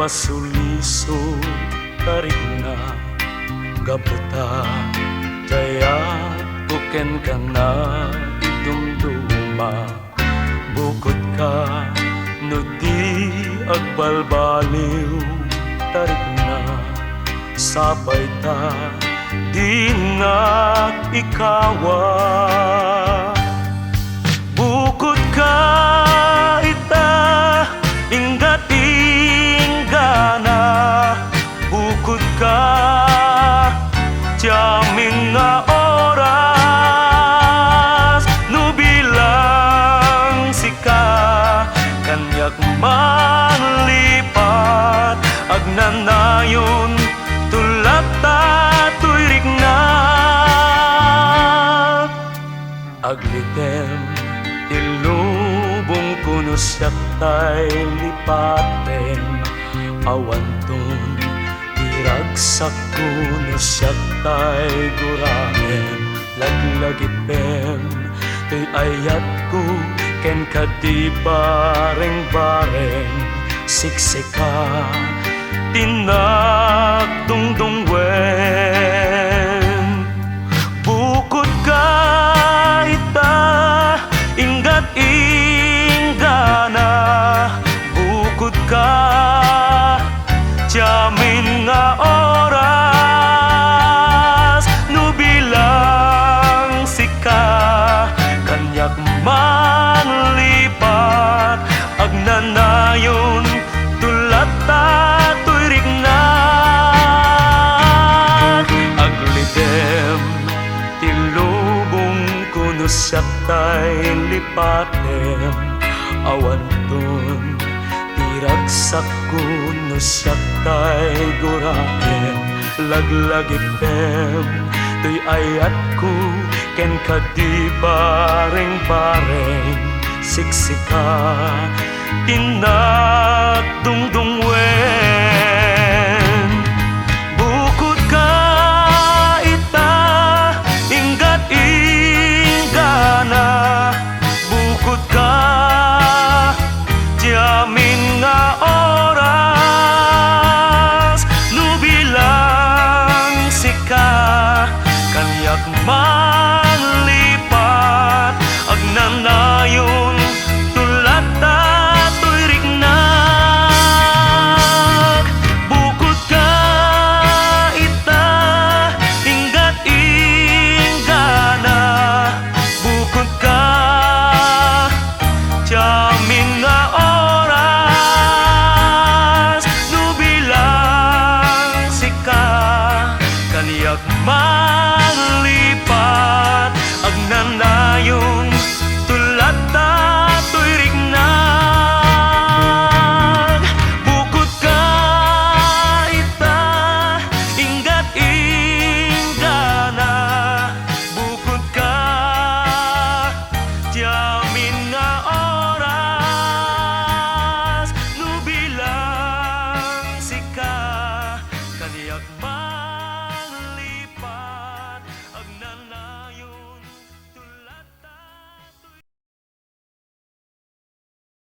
masuliso tarik na gaputa jaya tuken ka na idumduma bukod ka no di agbalbaliw tarik na sabay ta di na ikawa bukod ka ita ingat inggana bukod ka tiamin nga oras no bilang sika kanyak manlipat agnanayon tulak tatuirik na aglitem ilubong kuno siyak tay lipaten awanton iragsak kuno siyak tay guramen laglagipem tuy ayat ko ken kadi bareng-bareng siksika tinagdungdungwen bukod ka ita ingat inggana bukod ka tiamin nga oras no bilang sika kanyak manlipat agnanayon tulat tatuirik na aglidem tilubong kuno siyak tay lipatem awanton tiragsak kuno siyak tay guraem laglagipem tuy ayat ko ken kadi bareng-bareng siksika tinagdungdungwen bukod ka ita ingat inggana bukod ka tiamin nga oras no bilang sika kanyak manlipat agnanayon tulat tatuirik na bukod ka ita ingat inggana bukod ka tiamin nga oras no bilang sika kanyak manlipat agnanayon